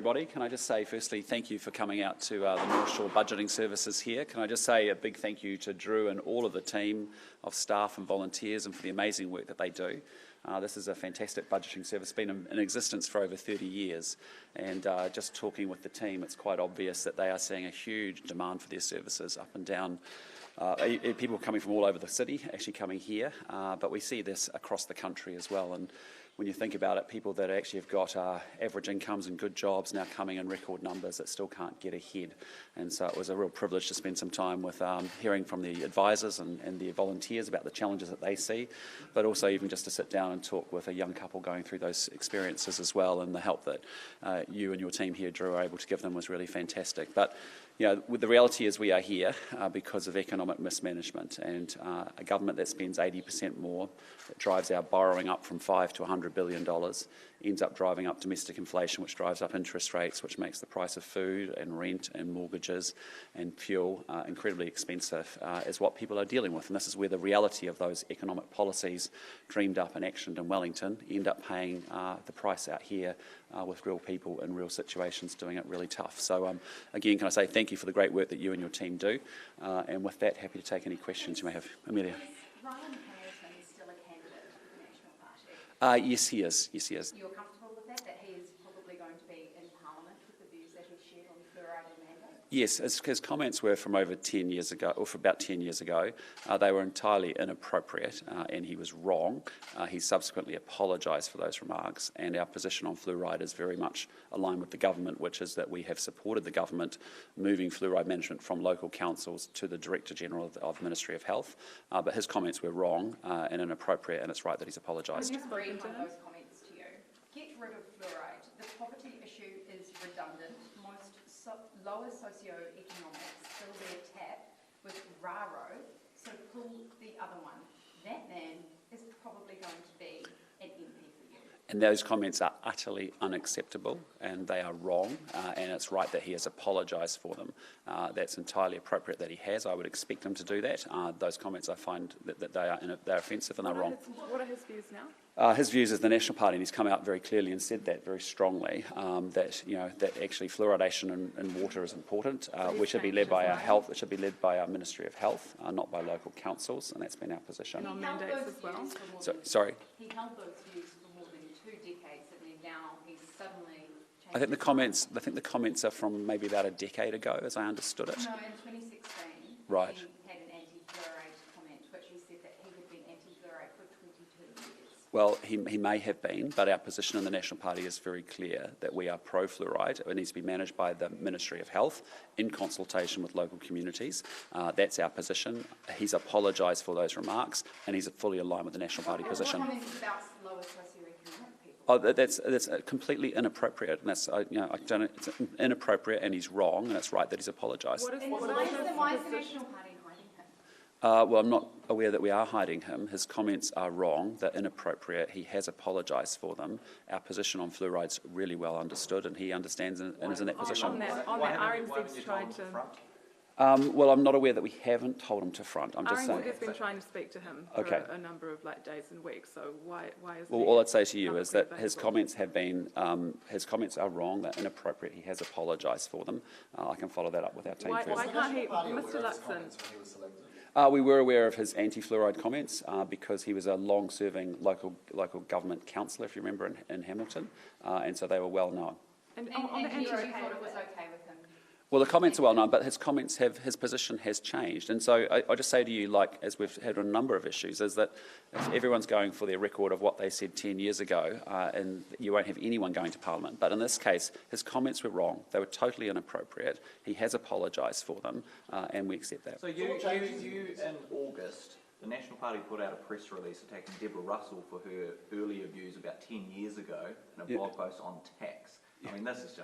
everybody. Can I just say, firstly, thank you for coming out to the North Shore Budgeting Services here. Can I just say a big thank you to Drew and all of the team of staff and volunteers and for the amazing work that they do. This is a fantastic budgeting service. It's been in existence for over 30 years, and just talking with the team, it's quite obvious that they are seeing a huge demand for their services up and down. People coming from all over the city actually coming here, but we see this across the country as well. And when you think about it, people that actually have got average incomes and good jobs now coming in record numbers that still can't get ahead. And so it was a real privilege to spend some time with hearing from the advisors and the volunteers about the challenges that they see, but also even just to sit down and talk with a young couple going through those experiences as well, and the help that you and your team here, Drew, are able to give them was really fantastic. But you know, the reality is we are here because of economic mismanagement, and a government that spends 80% more, that drives our borrowing up from $5 to $100 billion, ends up driving up domestic inflation, which drives up interest rates, which makes the price of food and rent and mortgages and fuel incredibly expensive, is what people are dealing with. And this is where the reality of those economic policies dreamed up and actioned in Wellington end up paying the price out here with real people in real situations doing it really tough. So again, can I say thank you for the great work that you and your team do, and with that, happy to take any questions you may have. Amelia. Is Ryan Hamilton still a candidate for the National Party? Yes, he is. Yes, he is. You're comfortable with that he is probably going to be in Parliament with the views that he shared on fluoride and mandates? Yes, his comments were from over 10 years ago, or for about 10 years ago. They were entirely inappropriate, and he was wrong. He subsequently apologised for those remarks, and our position on fluoride is very much aligned with the government, which is that we have supported the government moving fluoride management from local councils to the Director General of the Ministry of Health. But his comments were wrong and inappropriate, and it's right that he's apologised. I'll just read one of those comments to you. Get rid of fluoride. The poverty issue is redundant. Most lower socio-economics fill their tap with RARO, so pull the other one. That man is probably going to be an MP for you. And those comments are utterly unacceptable, and they are wrong, and it's right that he has apologised for them. That's entirely appropriate that he has. I would expect him to do that. Those comments, I find that they're offensive and they're wrong. What are his views now? His views is the National Party, and he's come out very clearly and said that very strongly, that actually fluoridation in water is important, which should be led by our health, it should be led by our Ministry of Health, not by local councils, and that's been our position. And on mandates as well? Sorry? He held those views for more than 2 decades, and then now he's suddenly changed. I think the comments are from maybe about a decade ago, as I understood it. No, in 2016, right. He had an anti-fluoride comment, which he said that he had been anti-fluoride for 22 years. Well, he may have been, but our position in the National Party is very clear that we are pro-fluoride. It needs to be managed by the Ministry of Health in consultation with local communities. That's our position. He's apologised for those remarks, and he's fully aligned with the National Party position. What comments about lower socioeconomic people? Oh, that's completely inappropriate, and that's it's inappropriate, and he's wrong, and it's right that he's apologised. Why is the National Party hiding him? Well, I'm not aware that we are hiding him. His comments are wrong, they're inappropriate. He has apologised for them. Our position on fluoride's really well understood, and he understands and is in that position. On that RNZ's tried to... Well, I'm not aware that we haven't told him to front. I'm just saying. RNZ has been trying to speak to him for a number of days and weeks. So why is? Well, all I'd say to you is that his comments have been his comments are wrong. They're inappropriate. He has apologised for them. I can follow that up with our team first. Why can't he, Mr. Luxon? We were aware of his anti-fluoride comments because he was a long-serving local government councillor, if you remember, in Hamilton, and so they were well known. And you thought it was okay with him? Well, the comments are well known, but his position has changed. And so I just say to you, like as we've had a number of issues, is that if everyone's going for their record of what they said 10 years ago, and you won't have anyone going to Parliament. But in this case, his comments were wrong. They were totally inappropriate. He has apologised for them, and we accept that. So you in August, the National Party put out a press release attacking Deborah Russell for her earlier views about 10 years ago in a blog post on tax. I mean, this is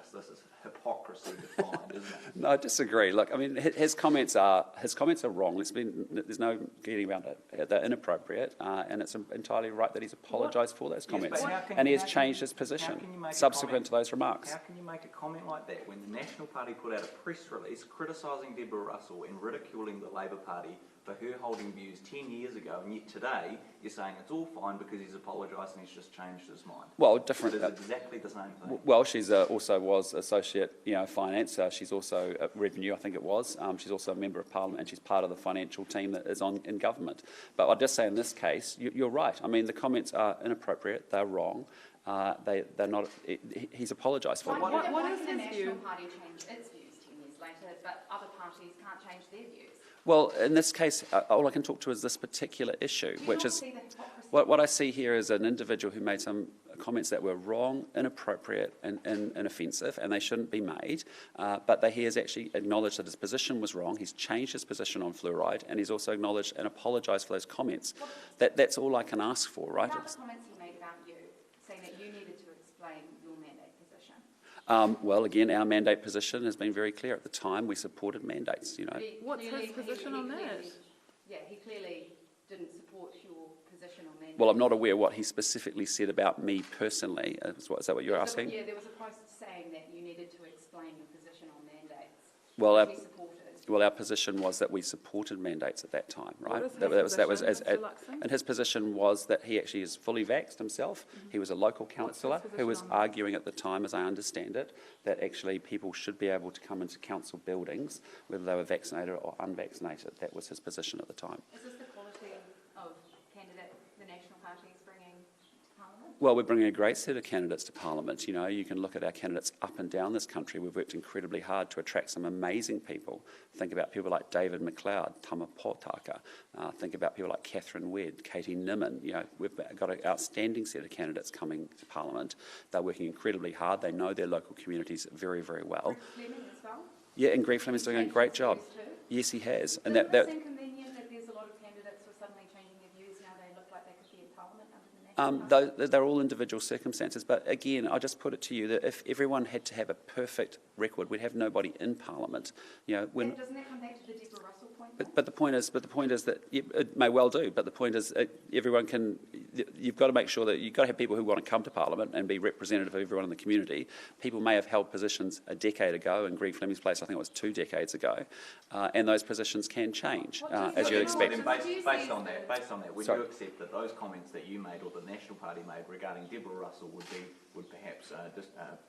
hypocrisy defined, isn't it? No, I disagree. Look, I mean, his comments are wrong. There's no getting around it. They're inappropriate, and it's entirely right that he's apologised for those comments, and he has changed his position subsequent to those remarks. How can you make a comment like that when the National Party put out a press release criticising Deborah Russell and ridiculing the Labor Party for her holding views 10 years ago, and yet today you're saying it's all fine because he's apologised and he's just changed his mind. Well, different. It is exactly the same thing. Well, she's also was associate, finance. She's also revenue, I think it was. She's also a member of Parliament, and she's part of the financial team that is in government. But I'll just say in this case, you're right. I mean, the comments are inappropriate. They're wrong. They're not. He's apologised for them. What Why is can the his National view? Party change its views 10 years later, but other parties can't change their views? Well, in this case, all I can talk to is this particular issue, Do you which not is see the hypocrisy? what I see here is an individual who made some comments that were wrong, inappropriate, and offensive, and they shouldn't be made. But he has actually acknowledged that his position was wrong. He's changed his position on fluoride, and he's also acknowledged and apologised for those comments. That's all I can ask for, right? About the comments he made about you, saying that you needed to explain your mandate position. Well, again, our mandate position has been very clear. At the time, we supported mandates. But he What's his clearly- position on that? He clearly didn't support your position on mandate. Well, I'm not aware what he specifically said about me personally. Is that what you're asking? Yeah, there was a post saying that you needed to explain your position on mandates. Well, which he supported. Well, our position was that we supported mandates at that time, right? What is his that was position, Mr. Luxon? and his position was that he actually is fully vaxxed himself. He was a local councillor who was position on that? arguing at the time, as I understand it, that actually people should be able to come into council buildings whether they were vaccinated or unvaccinated. That was his position at the time. Is this the quality of candidate the National Party is bringing to Parliament? Well, we're bringing a great set of candidates to Parliament. You can look at our candidates up and down this country. We've worked incredibly hard to attract some amazing people. Think about people like David McLeod, Tama Potaka. Think about people like Catherine Wedd, Katie Nimmin. We've got an outstanding set of candidates coming to Parliament. They're working incredibly hard. They know their local communities very, very well. Fleming as well? Yeah, and Greg Fleming's doing a great job. Views too? Yes, he has. And Doesn't that it seem convenient that there's a lot of candidates who are suddenly changing their views now they look like they could be in Parliament under the National Party? they're all individual circumstances, but again, I just put it to you that if everyone had to have a perfect record, we'd have nobody in Parliament. When Doesn't that come back to the Deborah Russell point? But the point is that it may well do. But the point is, everyone can. You've got to make sure that you've got to have people who want to come to Parliament and be representative of everyone in the community. People may have held positions a decade ago, in Greg Fleming's place, I think it was 2 decades ago, and those positions can change, as you'd expect. Based on that, would you accept that those comments that you made or the National Party made regarding Deborah Russell would perhaps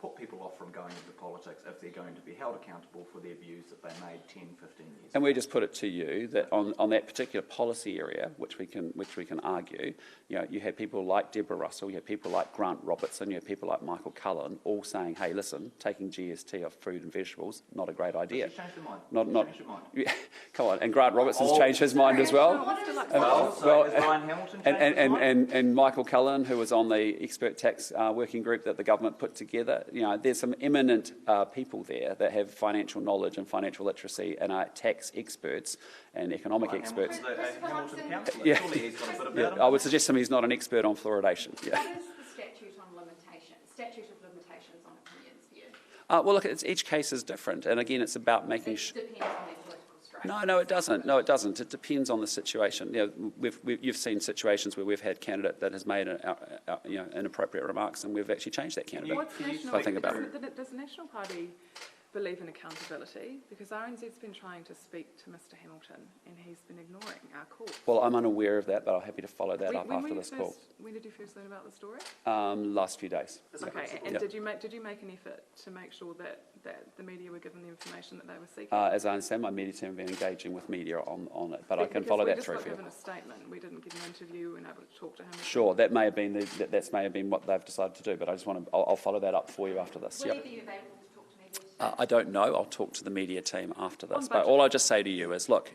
put people off from going into politics if they're going to be held accountable for their views that they made 10, 15 years And ago? we just put it to you that on that particular policy area, which we can argue, you had people like Deborah Russell, you had people like Grant Robertson, you had people like Michael Cullen, all saying, "Hey, listen, taking GST off fruit and vegetables, not a great idea." She's changed her mind. Not. Changed her mind. Yeah, come on, and Grant Robertson's changed his mind as well. So has Ryan Hamilton changed his mind? And Michael Cullen, who was on the expert tax working group that the government put together, there's some eminent people there that have financial knowledge and financial literacy and are tax experts and economic experts. Hamilton councillor. Yeah. Surely he's got a bit about Yeah, him. I would suggest to him he's not an expert on fluoridation. Yeah. What is the statute of limitations on opinions view? Well, look, each case is different, and again, it's about making It sure. depends on their political stripe. No, it doesn't. No, it doesn't. It depends on the situation. You've seen situations where we've had candidate that has made inappropriate remarks, and we've actually changed that candidate. What's national? I think about it. Does the National Party believe in accountability? Because RNZ's been trying to speak to Mr Hamilton and he's been ignoring our calls. Well, I'm unaware of that, but I'm happy to follow that up after this call. When did you first learn about the story? Last few days. Okay, and Yeah. did you make an effort to make sure that the media were given the information that they were seeking? As I understand, my media team have been engaging with media on it, but I can follow that through We for just you. got given a statement. We didn't give an interview and able to talk to him. Sure, that may have been that may have been what they've decided to do, but I just want to. I'll follow that up for you after this. Will Yep. he be available to talk to media today? I don't know. I'll talk to the media team after this. On But budget. all I just say to you is, look,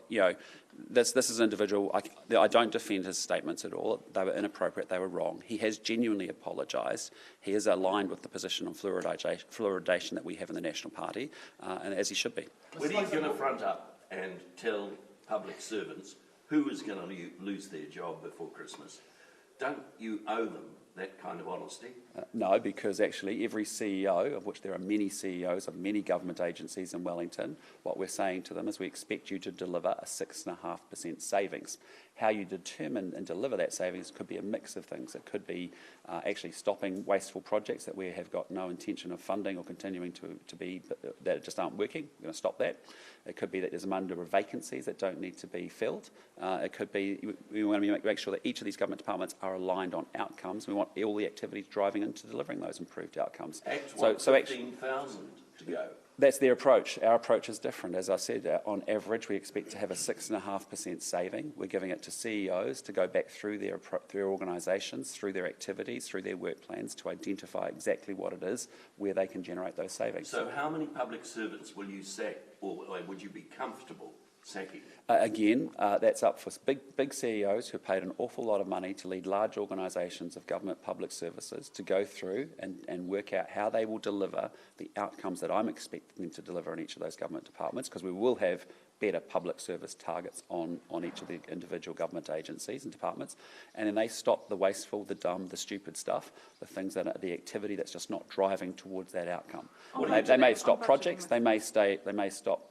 this is an individual. I don't defend his statements at all. They were inappropriate. They were wrong. He has genuinely apologised. He is aligned with the position on fluoridation that we have in the National Party, and as he should be. When are you going to front up and tell public servants who is going to lose their job before Christmas? Don't you owe them that kind of honesty? No, because actually every CEO, of which there are many CEOs of many government agencies in Wellington, what we're saying to them is we expect you to deliver a 6.5% savings. How you determine and deliver that savings could be a mix of things. It could be actually stopping wasteful projects that we have got no intention of funding or continuing to be, that just aren't working. We're going to stop that. It could be that there's a number of vacancies that don't need to be filled. It could be we want to make sure that each of these government departments are aligned on outcomes. We want all the activities driving into delivering those improved outcomes. So 15,000 to go. That's their approach. Our approach is different. As I said, on average, we expect to have a 6.5% saving. We're giving it to CEOs to go back through their organisations, through their activities, through their work plans to identify exactly what it is, where they can generate those savings. So how many public servants will you sack, or would you be comfortable sacking? Again, that's up for big CEOs who are paid an awful lot of money to lead large organisations of government public services to go through and work out how they will deliver the outcomes that I'm expecting them to deliver in each of those government departments, because we will have better public service targets on each of the individual government agencies and departments, and then they stop the wasteful, the dumb, the stupid stuff, the things that are the activity that's just not driving towards that outcome. They may stop projects, they may stop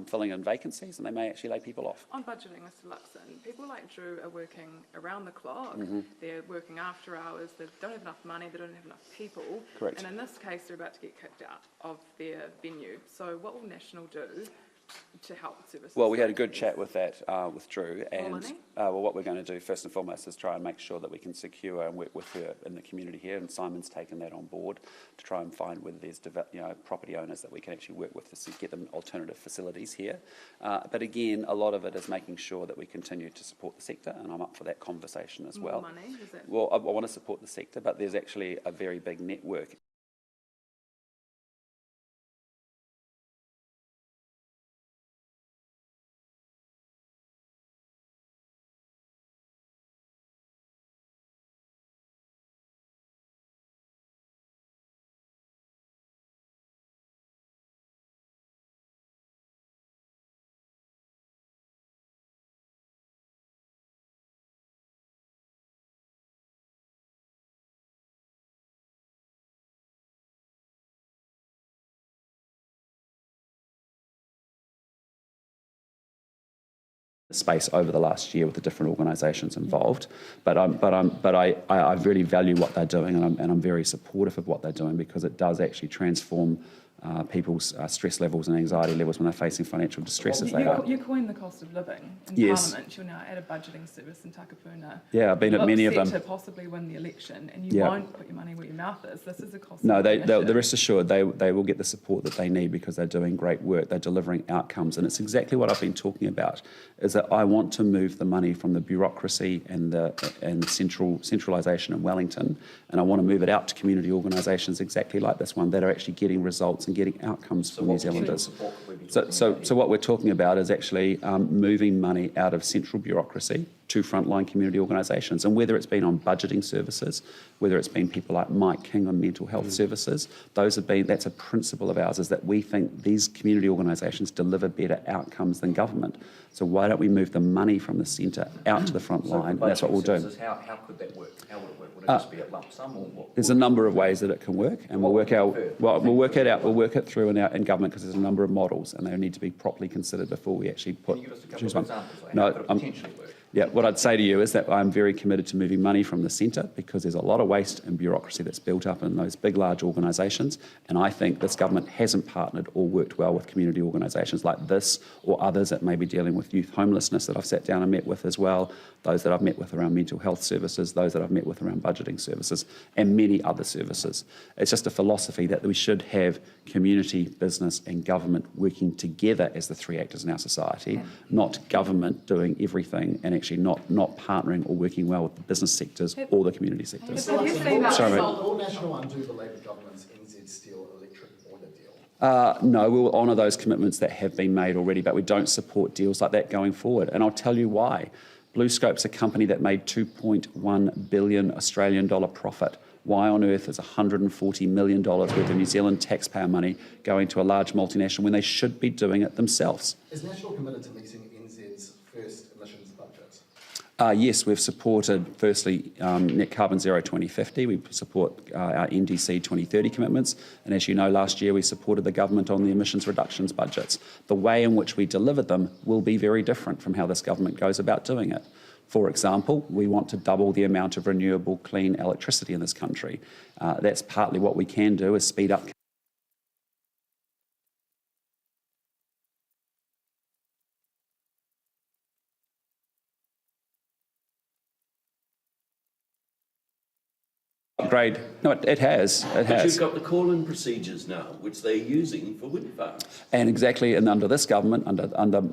filling in vacancies, and they may actually lay people off. On budgeting, Mr. Luxon, people like Drew are working around the clock. They're working after hours. They don't have enough money. They don't have enough people. Correct. And in this case, they're about to get kicked out of their venue. So what will National do to help services? Well, we had a good chat with that with Drew, and Melanie? well, what we're going to do first and foremost is try and make sure that we can secure and work with her in the community here, and Simon's taken that on board to try and find whether there's property owners that we can actually work with to get them alternative facilities here. But again, a lot of it is making sure that we continue to support the sector, and I'm up for that conversation as well. More money? Is that... Well, I want to support the sector, but there's actually a very big network space over the last year with the different organisations involved, but I really value what they're doing, and I'm very supportive of what they're doing, because it does actually transform people's stress levels and anxiety levels when they're facing financial distress as they are. You coined the cost of living in Yes. Parliament. You're now at a budgeting service in Takapuna. Yeah, I've been at many of them. To possibly win the election, and you Yeah. won't put your money where your mouth is. This is a cost. No, of they living issue. rest assured they will get the support that they need, because they're doing great work. They're delivering outcomes, and it's exactly what I've been talking about. Is that I want to move the money from the bureaucracy and the centralisation in Wellington, and I want to move it out to community organisations exactly like this one that are actually getting results and getting outcomes for New Zealanders. So what we're talking about is actually moving money out of central bureaucracy to frontline community organisations, and whether it's been on budgeting services, whether it's been people like Mike King on mental health services, that's a principle of ours, is that we think these community organisations deliver better outcomes than government. So why don't we move the money from the centre out to the front line? That's what we'll do. How could that work? How would it work? Would it just be a lump sum, or what? There's a number of ways that it can work, and we'll work it through in government, because there's a number of models, and they need to be properly considered before we actually Can you give us a couple choose of one. examples? Like, No, how could it potentially work? Yeah, what I'd say to you is that I'm very committed to moving money from the centre, because there's a lot of waste and bureaucracy that's built up in those big, large organisations, and I think this government hasn't partnered or worked well with community organisations like this or others that may be dealing with youth homelessness that I've sat down and met with as well, those that I've met with around mental health services, those that I've met with around budgeting services, and many other services. It's just a philosophy that we should have community, business and government working together as the three actors in our society, not government doing everything and actually not partnering or working well with the business sectors or the community sectors. Have you seen that? Sorry, mate. Will National undo the Labour government's NZ Steel electric boiler deal? No, we will honour those commitments that have been made already, but we don't support deals like that going forward. And I'll tell you why. BlueScope's a company that made $2.1 billion Australian dollar profit. Why on earth is $140 million worth of New Zealand taxpayer money going to a large multinational when they should be doing it themselves? Is National committed to meeting NZ's first emissions budget? Yes, we've supported, firstly, net carbon zero 2050. We support our NDC 2030 commitments. And as you know, last year we supported the government on the emissions reductions budgets. The way in which we deliver them will be very different from how this government goes about doing it. For example, we want to double the amount of renewable clean electricity in this country. That's partly what we can do, is speed up upgrade. No, it has. It But has. you've got the call-in procedures now, which they're using for wind farms. And exactly, and under this government, under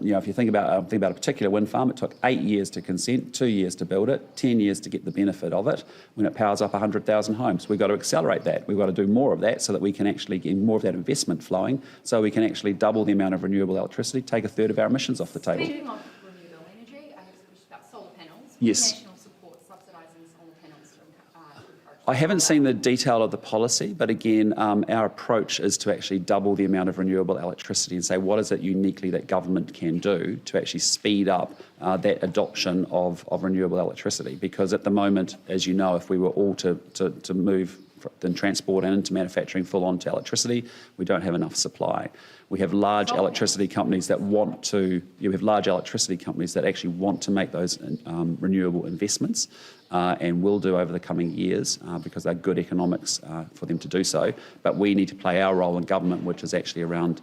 if you think about a particular wind farm, it took 8 years to consent, 2 years to build it, 10 years to get the benefit of it. When it powers up 100,000 homes, we've got to accelerate that. We've got to do more of that so that we can actually get more of that investment flowing, so we can actually double the amount of renewable electricity, take a third of our emissions off the table. Speaking of renewable energy, I have a question about solar panels. Yes. National support subsidising solar panels to encourage. I haven't seen the detail of the policy, but again, our approach is to actually double the amount of renewable electricity and say, what is it uniquely that government can do to actually speed up that adoption of renewable electricity? Because at the moment, as you know, if we were all to move in transport and into manufacturing full on to electricity, we don't have enough supply. We have large electricity companies that want to, actually want to make those renewable investments and will do over the coming years because they're good economics for them to do so. But we need to play our role in government, which is actually around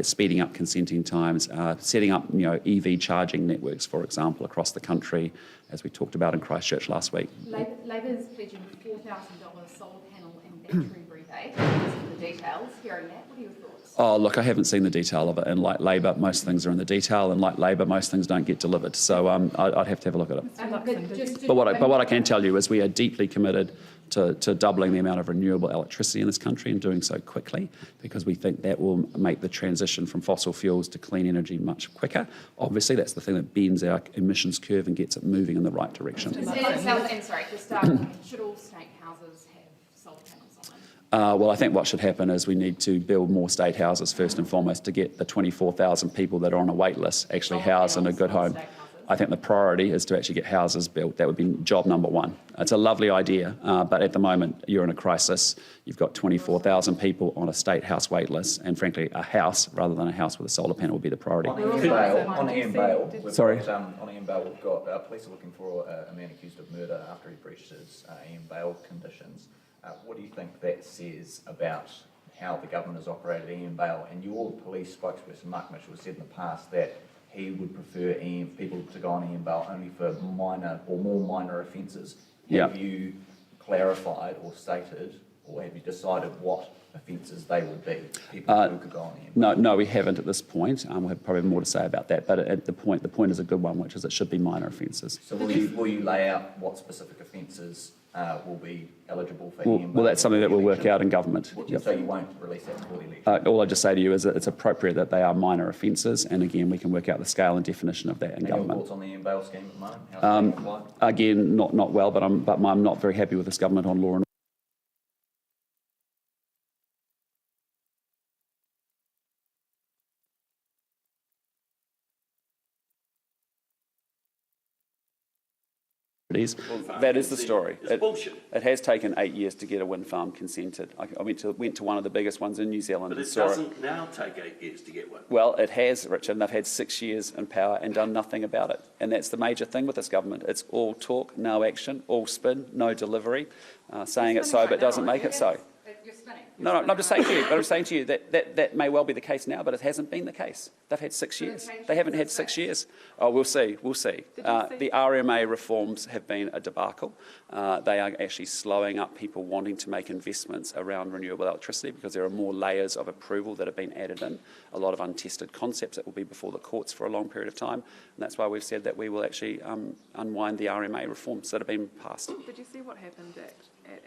speeding up consenting times, setting up EV charging networks, for example, across the country, as we talked about in Christchurch last week. Labor is pledging $4,000 solar panel and battery rebate. The details, hearing that, what are your thoughts? Oh, look, I haven't seen the detail of it, and like Labor, most things are in the detail, and like Labor, most things don't get delivered. So I'd have to have a look at it. But what I can tell you is we are deeply committed to doubling the amount of renewable electricity in this country and doing so quickly, because we think that will make the transition from fossil fuels to clean energy much quicker. Obviously, that's the thing that bends our emissions curve and gets it moving in the right direction. Should all state houses have solar panels on them? Well, I think what should happen is we need to build more state houses first and foremost to get the 24,000 people that are on a wait list actually housed in a good home. I think the priority is to actually get houses built. That would be job number one. It's a lovely idea, but at the moment you're in a crisis. You've got 24,000 people on a state house wait list, and frankly, a house rather than a house with a solar panel would be the priority. On Ian Bale, Sorry? On Ian Bale, we've got police are looking for a man accused of murder after he breached his Ian Bale conditions. What do you think that says about how the government has operated Ian Bale? And your police spokesperson, Mark Mitchell, has said in the past that he would prefer people to go on Ian Bale only for minor or more minor offences. Have you clarified or stated, or have you decided what offences they would be, people who could go on Ian Bale? No, we haven't at this point. We'll have probably more to say about that, but at the point is a good one, which is it should be minor offences. So will you lay out what specific offences will be eligible for Ian Bale? Well, that's something that we'll work out in government. So you won't release that before the election? All I just say to you is that it's appropriate that they are minor offences, and again, we can work out the scale and definition of that in government. Your thoughts on the Ian Bale scheme at the moment? How's it applied? Again, not well, but I'm not very happy with this government on law and That is the story. It's bullshit. It has taken 8 years to get a wind farm consented. I went to one of the biggest ones in New Zealand. But and it saw doesn't now take 8 years to get one. Well, it has, Richard, and they've had 6 years in power and done nothing about it. And that's the major thing with this government. It's all talk, no action, all spin, no delivery, saying it's so but doesn't make it so. You're spinning. No, I'm just saying to you, that may well be the case now, but it hasn't been the case. They've had 6 years. They haven't had 6 years. Oh, we'll see. The RMA reforms have been a debacle. They are actually slowing up people wanting to make investments around renewable electricity because there are more layers of approval that have been added in, a lot of untested concepts that will be before the courts for a long period of time. And that's why we've said that we will actually unwind the RMA reforms that have been passed. Did you see what happened at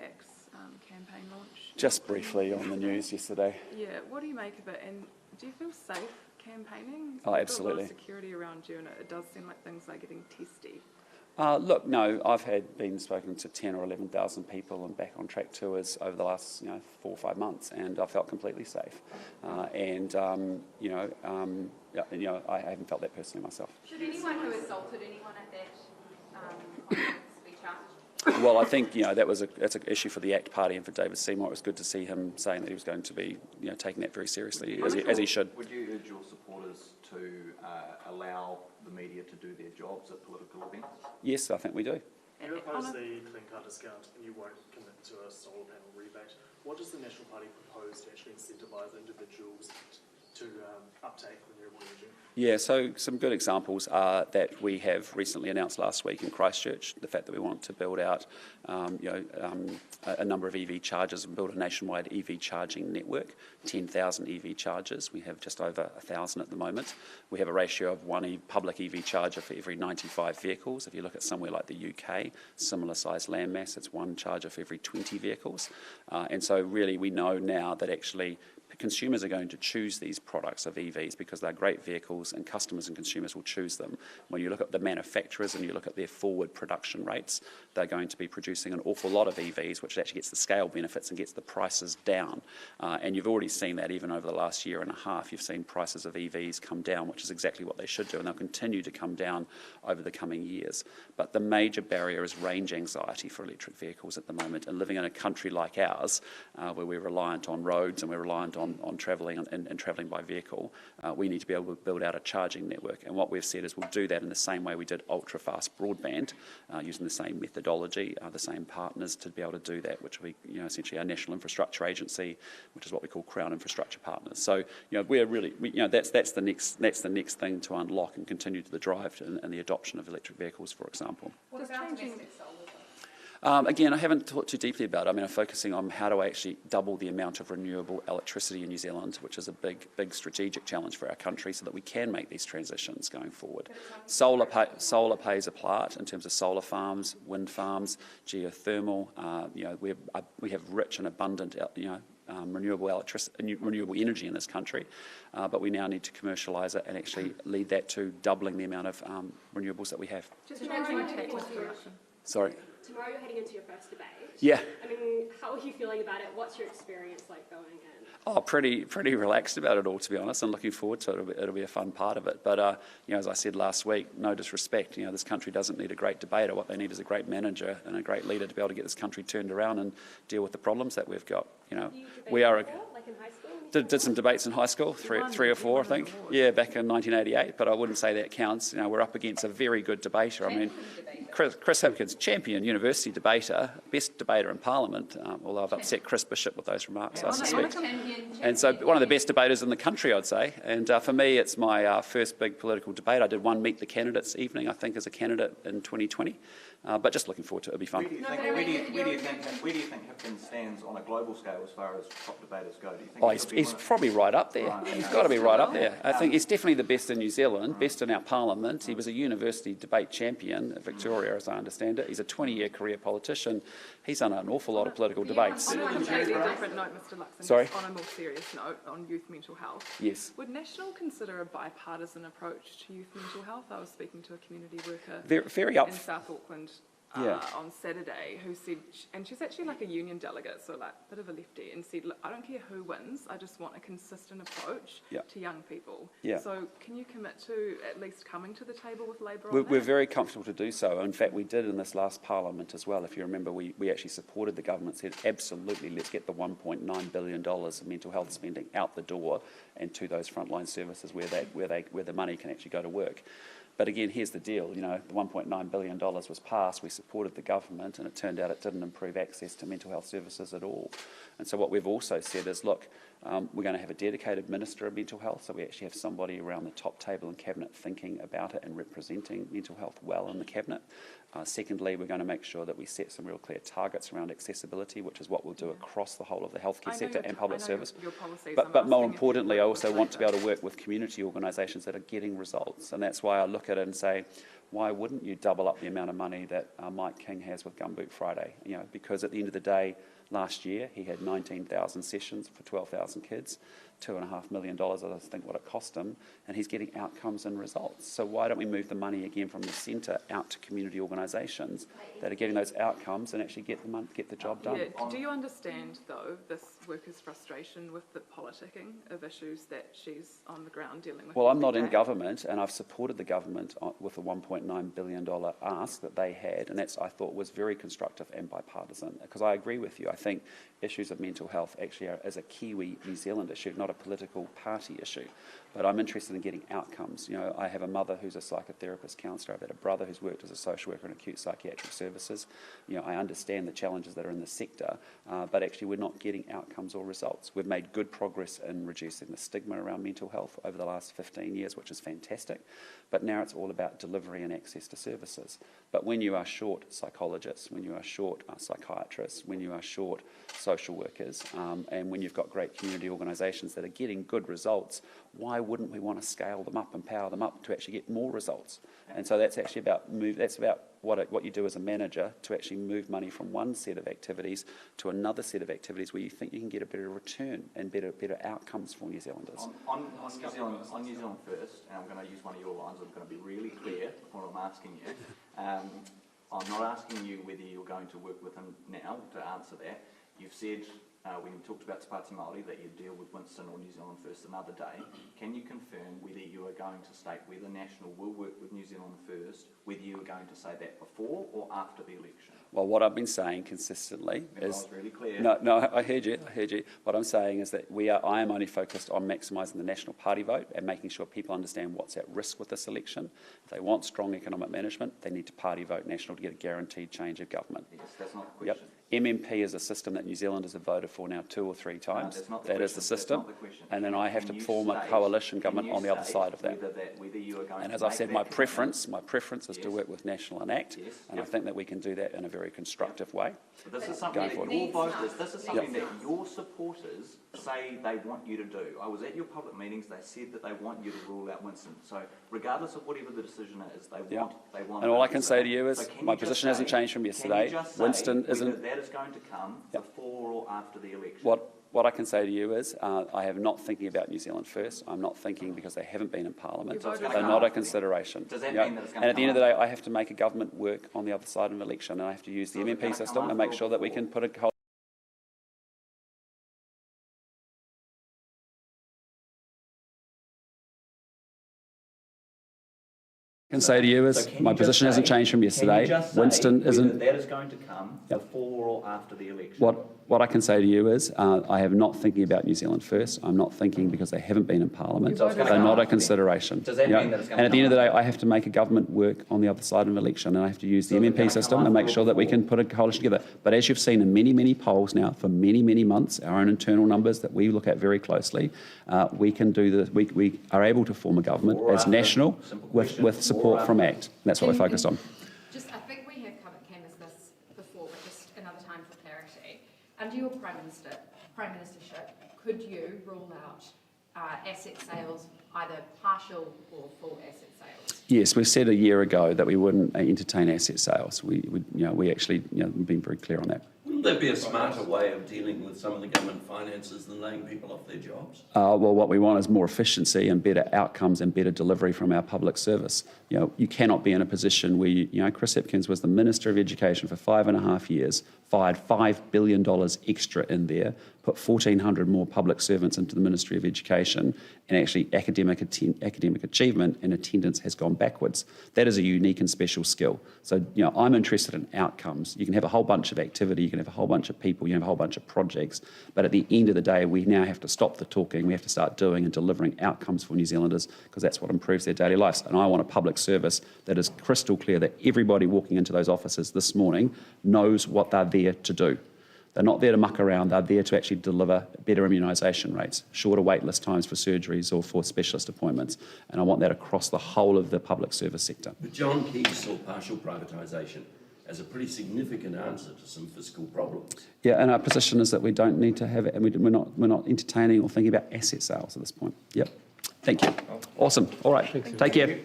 ACT's campaign launch? Just briefly on the news yesterday. Yeah, what do you make of it? And do you feel safe campaigning? Oh, absolutely. You've got a lot of security around you, and it does seem like things are getting testy. Look, no, I've been spoken to 10 or 11,000 people and back on track tours over the last 4 or 5 months, and I felt completely safe. I haven't felt that personally myself. Should anyone who assaulted anyone at that comments be charged? Well, I think that's an issue for the ACT Party and for David Seymour. It was good to see him saying that he was going to be taking that very seriously, as he should. Would you urge your supporters to allow the media to do their jobs at political events? Yes, I think we do. You oppose the clean car discount and you won't commit to a solar panel rebate. What does the National Party propose to actually incentivise individuals to uptake renewable energy? Yeah, so some good examples are that we have recently announced last week in Christchurch the fact that we want to build out a number of EV chargers and build a nationwide EV charging network, 10,000 EV chargers. We have just over 1,000 at the moment. We have a ratio of one public EV charger for every 95 vehicles. If you look at somewhere like the UK, similar size landmass, it's one charger for every 20 vehicles. And so really we know now that actually consumers are going to choose these products of EVs because they're great vehicles and customers and consumers will choose them. When you look at the manufacturers and you look at their forward production rates, they're going to be producing an awful lot of EVs, which actually gets the scale benefits and gets the prices down. And you've already seen that even over the last year and a half. You've seen prices of EVs come down, which is exactly what they should do, and they'll continue to come down over the coming years. But the major barrier is range anxiety for electric vehicles at the moment. And living in a country like ours, where we're reliant on roads and we're reliant on travelling and travelling by vehicle, we need to be able to build out a charging network. And what we've said is we'll do that in the same way we did ultra-fast broadband, using the same methodology, the same partners to be able to do that, which will be essentially our National Infrastructure Agency, which is what we call Crown Infrastructure Partners. So we're really, that's the next thing to unlock and continue to the drive and the adoption of electric vehicles, for example. What about domestic solar? Again, I haven't thought too deeply about it. I mean, I'm focusing on how do I actually double the amount of renewable electricity in New Zealand, which is a big strategic challenge for our country so that we can make these transitions going forward. Solar plays a part in terms of solar farms, wind farms, geothermal. We have rich and abundant, renewable energy in this country, but we now need to commercialise it and actually lead that to doubling the amount of renewables that we have. Sorry. Tomorrow you're heading into your first debate. Yeah. I mean, how are you feeling about it? What's your experience like going in? Oh, pretty relaxed about it all, to be honest, and looking forward to it. It'll be a fun part of it. But, as I said last week, no disrespect, this country doesn't need a great debater. What they need is a great manager and a great leader to be able to get this country turned around and deal with the problems that we've got. We are... Like in high school? Did some debates in high school, three or four, I think. Yeah, back in 1988, but I wouldn't say that counts. We're up against a very good debater. I mean, Chris Hipkins, champion university debater, best debater in Parliament, although I've upset Chris Bishop with those remarks, I suspect. And so one of the best debaters in the country, I'd say. And for me, it's my first big political debate. I did one Meet the Candidates evening, I think, as a candidate in 2020. But just looking forward to it. It'll be fun. Where do you think Hipkins stands on a global scale as far as top debaters go? Do you think he's probably right up there. He's got to be right up there. I think he's definitely the best in New Zealand, best in our Parliament. He was a university debate champion at Victoria, as I understand it. He's a 20-year career politician. He's done an awful lot of political debates. On a completely different note, Mr. Luxon, Sorry? just on a more serious note, on youth mental health. Yes. Would National consider a bipartisan approach to youth mental health? I was speaking to a community worker in South Auckland on Saturday who said, and she's actually like a union delegate, so like a bit of a lefty, and said, look, I don't care who wins, I just want a consistent approach to young people. So can you commit to at least coming to the table with Labour on that? We're very comfortable to do so. In fact, we did in this last Parliament as well. If you remember, we actually supported the government, said absolutely let's get the $1.9 billion of mental health spending out the door and to those frontline services where the money can actually go to work. But again, here's the deal, the $1.9 billion was passed, we supported the government, and it turned out it didn't improve access to mental health services at all. And so what we've also said is, look, we're going to have a dedicated Minister of Mental Health, so we actually have somebody around the top table in Cabinet thinking about it and representing mental health well in the Cabinet. Secondly, we're going to make sure that we set some real clear targets around accessibility, which is what we'll do across the whole of the healthcare sector and public service. But more importantly, I also want to be able to work with community organisations that are getting results. And that's why I look at it and say, why wouldn't you double up the amount of money that Mike King has with Gumboot Friday? Because at the end of the day, last year he had 19,000 sessions for 12,000 kids. $2.5 million, I think what it cost him, and he's getting outcomes and results. So why don't we move the money again from the centre out to community organisations that are getting those outcomes and actually get the job done? Yeah. Do you understand, though, this worker's frustration with the politicking of issues that she's on the ground dealing with? Well, I'm not in government, and I've supported the government with a $1.9 billion ask that they had, and that's, I thought, was very constructive and bipartisan, because I agree with you. I think issues of mental health actually is a Kiwi New Zealand issue, not a political party issue. But I'm interested in getting outcomes. You know, I have a mother who's a psychotherapist counsellor. I've had a brother who's worked as a social worker in acute psychiatric services. You know, I understand the challenges that are in the sector, but actually we're not getting outcomes or results. We've made good progress in reducing the stigma around mental health over the last 15 years, which is fantastic. But now it's all about delivery and access to services. But when you are short psychologists, when you are short psychiatrists, when you are short social workers, and when you've got great community organisations that are getting good results, why wouldn't we want to scale them up and power them up to actually get more results? And so that's actually about what you do as a manager to actually move money from one set of activities to another set of activities where you think you can get a better return and better outcomes for New Zealanders. On New Zealand First, and I'm going to use one of your lines, I'm going to be really clear what I'm asking you. I'm not asking you whether you're going to work with him now to answer that. You've said, when you talked about Te Pāti Māori, that you deal with Winston or New Zealand First another day. Can you confirm whether you are going to state whether National will work with New Zealand First, whether you are going to say that before or after the election? Well, what I've been saying consistently is... I was really clear. No, I heard you. What I'm saying is that I am only focused on maximising the National Party vote and making sure people understand what's at risk with this election. If they want strong economic management, they need to party vote National to get a guaranteed change of government. Yes, that's not the question. Yep. MMP is a system that New Zealanders have voted for now 2 or 3 times. No, that's not the that question. is the system. That's not the question. And then I have to Can you form a state- coalition can government you on the other state side of that. whether you are going And to as I make said, that my commitment? preference is to work with National and ACT, Yes. and I think that we can do that in a very constructive way. But this is something Going that forward. your voters, this is something Yep. that your supporters say they want you to do. I was at your public meetings, they said that they want you to rule out Winston. So regardless of whatever the decision is, they want. And all I can say to you is, So can my you just position hasn't say- changed from can yesterday. you just say Winston whether isn't... that is going to come Yep. before or after the election? What I can say to you is, I am not thinking about New Zealand First. I'm not thinking because they haven't been in Parliament. So it's They're gonna not a come consideration. Does that Yeah. mean that it's going And to at the end of come the day, I have to make a government work on the other side of an election, and I have to use the So is it MMP gonna come system and after make or sure that we before? can put a can say to you is, So can my you just position hasn't say- changed from can you yesterday. just say Winston whether isn't... that is going to come before or after the election? What I can say to you is, I am not thinking about New Zealand First. I'm not thinking because they haven't been in Parliament. So it's gonna They're come not a after then? consideration. Does that You know? mean that it's gonna And at the come end of the day, after? I have to make a government work on the other side of an election, and I have to use the So it's MMP gonna system come and make after sure or that we can before? put a coalition together. But as you've seen in many, many polls now for many, many months, our own internal numbers that we look at very closely, we can do this. We are able to form a government Before or as after? national Simple with question. Before support or from after? ACT. That's what we're focused on. Just, I think we have covered canvassed this before, but just another time for clarity. Under your Prime Ministership, could you rule out asset sales, either partial or full asset sales? Yes, we said a year ago that we wouldn't entertain asset sales. We actually we've been very clear on that. Wouldn't there be a smarter way of dealing with some of the government finances than laying people off their jobs? Well, what we want is more efficiency and better outcomes and better delivery from our public service. You cannot be in a position where, Chris Hipkins was the Minister of Education for 5.5 years, fired $5 billion extra in there, put 1,400 more public servants into the Ministry of Education, and actually academic achievement and attendance has gone backwards. That is a unique and special skill. So, I'm interested in outcomes. You can have a whole bunch of activity, you can have a whole bunch of people, you can have a whole bunch of projects, but at the end of the day, we now have to stop the talking, we have to start doing and delivering outcomes for New Zealanders, because that's what improves their daily lives. And I want a public service that is crystal clear that everybody walking into those offices this morning knows what they're there to do. They're not there to muck around, they're there to actually deliver better immunisation rates, shorter waitlist times for surgeries or for specialist appointments, and I want that across the whole of the public service sector. But John Key saw partial privatisation as a pretty significant answer to some fiscal problems. Yeah, and our position is that we don't need to have it, and we're not entertaining or thinking about asset sales at this point. Yep. Thank you. Awesome. All right. Take care.